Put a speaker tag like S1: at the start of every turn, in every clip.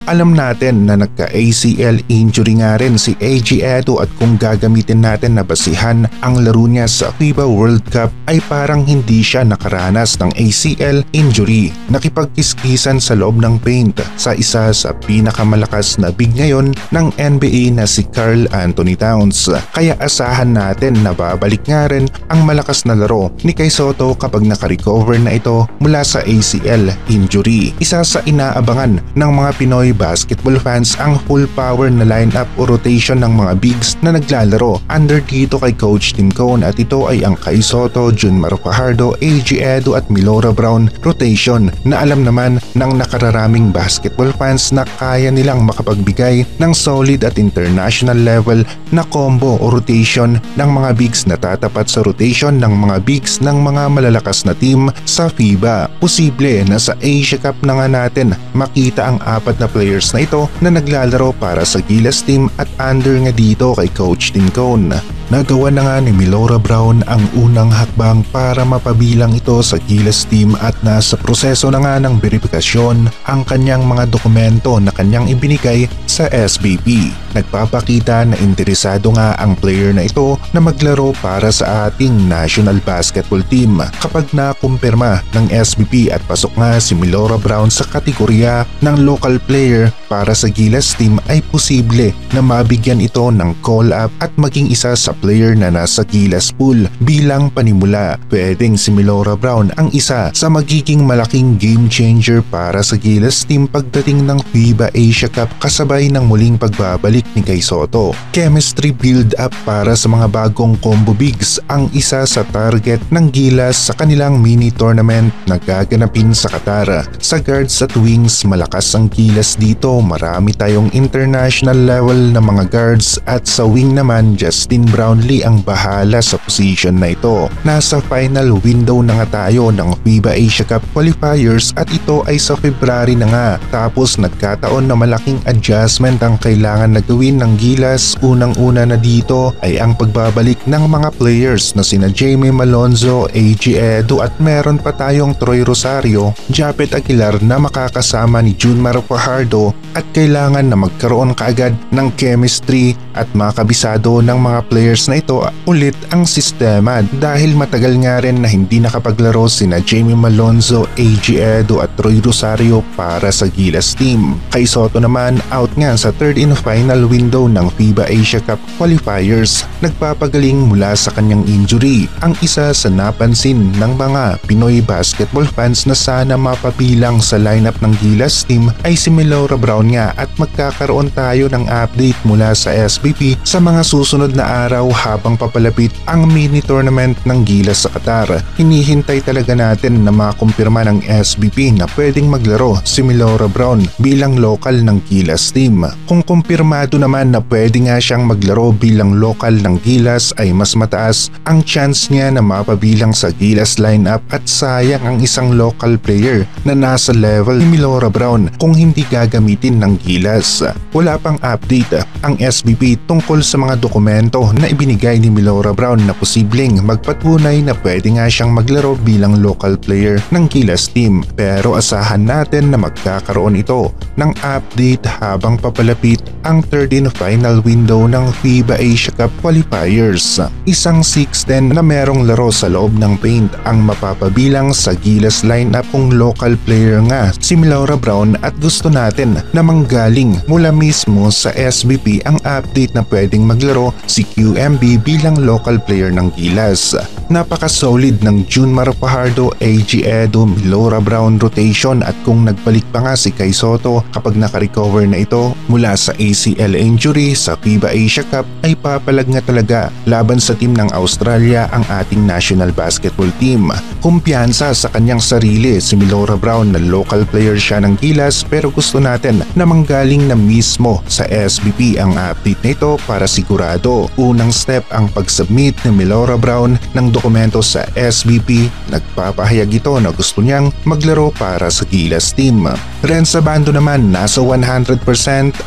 S1: Alam natin na nagka-ACL injury nga rin si AG Edu at kung gagamitin natin na basihan ang laro niya sa FIBA World Cup ay parang hindi siya nakaranas ng ACL injury. Nakipagkiskisan sa loob ng paint sa isa sa pinakamalakas na big ngayon ng NBA na si Karl Anthony Towns. Kaya asahan natin na babalik nga rin ang malakas na laro ni Kai Sotto kapag nakarecover na ito mula sa ACL injury. Isa sa inaabangan ng mga Pinoy basketball fans ang full power na lineup o rotation ng mga bigs na naglalaro under dito kay Coach Tim Cone at ito ay ang Kai Sotto, Junmar Fajardo, AG Edu at Milora Brown rotation na alam naman ng nakararaming basketball fans na kaya nilang makapagbigay ng solid at international level na combo o rotation ng mga bigs na tatapat sa rotation ng mga bigs ng mga malalakas na team sa FIBA. Posible na sa Asia Cup na nga natin makita ang apat na players na ito na naglalaro para sa Gilas team at under nga dito kay Coach Tim Cone. Nagawa na nga ni Milora Brown ang unang hakbang para mapabilang ito sa Gilas team at nasa proseso na nga ng verifikasyon ang kanyang mga dokumento na kanyang ibinigay sa SBP. Nagpapakita na interesado nga ang player na ito na maglaro para sa ating national basketball team. Kapag nakumpirma ng SBP at pasok nga si Milora Brown sa kategorya ng local player para sa Gilas team ay posible na mabigyan ito ng call-up at maging isa sa player na nasa Gilas pool bilang panimula. Pwedeng si Milora Brown ang isa sa magiging malaking game changer para sa Gilas team pagdating ng FIBA Asia Cup kasabay ng muling pagbabalik ni Kai Sotto. Chemistry build up para sa mga bagong combo bigs ang isa sa target ng Gilas sa kanilang mini tournament na gaganapin sa Qatar. Sa guards at wings malakas ang Gilas dito, marami tayong international level na mga guards at sa wing naman Justin Brownlee ang bahala sa position na ito. Nasa final window na nga tayo ng FIBA Asia Cup qualifiers at ito ay sa February na nga. Tapos nagkataon na malaking adjustment ang kailangan na gawin ng Gilas. Unang-una na dito ay ang pagbabalik ng mga players na sina Jaime Malonzo, AG Edu at meron pa tayong Troy Rosario, Japet Aguilar na makakasama ni Junmar Fajardo at kailangan na magkaroon kaagad ng chemistry at makabisado ng mga players na ito ulit ang sistema dahil matagal nga rin na hindi nakapaglaro sina Jaime Malonzo, AG Edu at Troy Rosario para sa Gilas team. Kai Sotto naman out nga sa third and final window ng FIBA Asia Cup qualifiers. Nagpapagaling mula sa kanyang injury. Ang isa sa napansin ng mga Pinoy basketball fans na sana mapabilang sa lineup ng Gilas team ay si Milora Brown nga at magkakaroon tayo ng update mula sa SBP sa mga susunod na araw habang papalapit ang mini tournament ng Gilas sa Qatar. Hinihintay talaga natin na makumpirma ng SBP na pwedeng maglaro si Milora Brown bilang local ng Gilas team. Kung kumpirmado naman na pwede nga siyang maglaro bilang local ng Gilas ay mas mataas ang chance niya na mapabilang sa Gilas lineup at sayang ang isang local player na nasa level ni Milora Brown kung hindi gagamitin ng Gilas. Wala pang update ang SBP tungkol sa mga dokumento na ibinigay ni Milora Brown na posibleng magpatunay na pwede nga siyang maglaro bilang local player ng Gilas team, pero asahan natin na magkakaroon ito ng update habang papalapit ang third and final window ng FIBA Asia Cup qualifiers. Isang 6'10" na merong laro sa loob ng paint ang mapapabilang sa Gilas lineup kung local player nga si Milora Brown at gusto natin na manggaling mula mismo sa SBP ang update na pwedeng maglaro si QMB bilang local player ng Gilas. Napaka-solid ng Junmar Fajardo, AG Edu, Milora Brown rotation at kung nagbalik pa nga si Kai Sotto kapag nakarecover na ito mula sa ACL injury sa FIBA Asia Cup ay papalag nga talaga laban sa team ng Australia ang ating national basketball team. Kumpiyansa sa kanyang sarili si Milora Brown na local player siya ng Gilas pero gusto natin na manggaling na mismo sa SBP ang update na ito para sigurado. Unang step ang pag-submit ni Melora Brown ng dokumento sa SBP. Nagpapahayag ito na gusto niyang maglaro para sa Gilas team. Renz Abando naman nasa 100%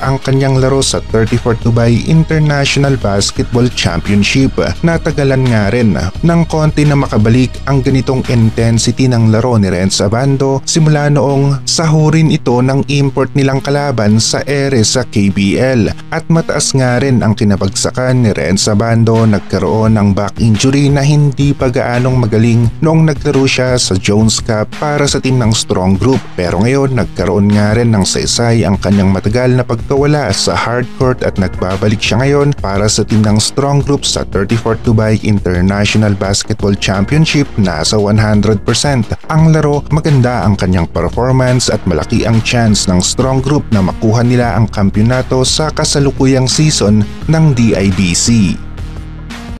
S1: ang kanyang laro sa 34th Dubai International Basketball Championship. Natagalan nga rin ng konti na makabalik ang ganitong intensity ng laro ni Renz Abando simula noong sahurin ito ng import nilang kalaban sa ere sa KBL. At mataas nga rin ang kinabagsakan ni Renz Abando, nagkaroon ng back injury na hindi pa gaanong magaling noong naglaro siya sa Jones Cup para sa team ng Strong Group, pero ngayon nagkaroon nga rin ng saysay ang kanyang matagal na pagkawala sa hardcourt at nagbabalik siya ngayon para sa team ng Strong Group sa 34th Dubai International Basketball Championship. Nasa 100% ang laro, maganda ang kanyang performance at malaki ang chance ng Strong Group na makuha nila ang kampyonato sa kasalukuyang season ng DIBC.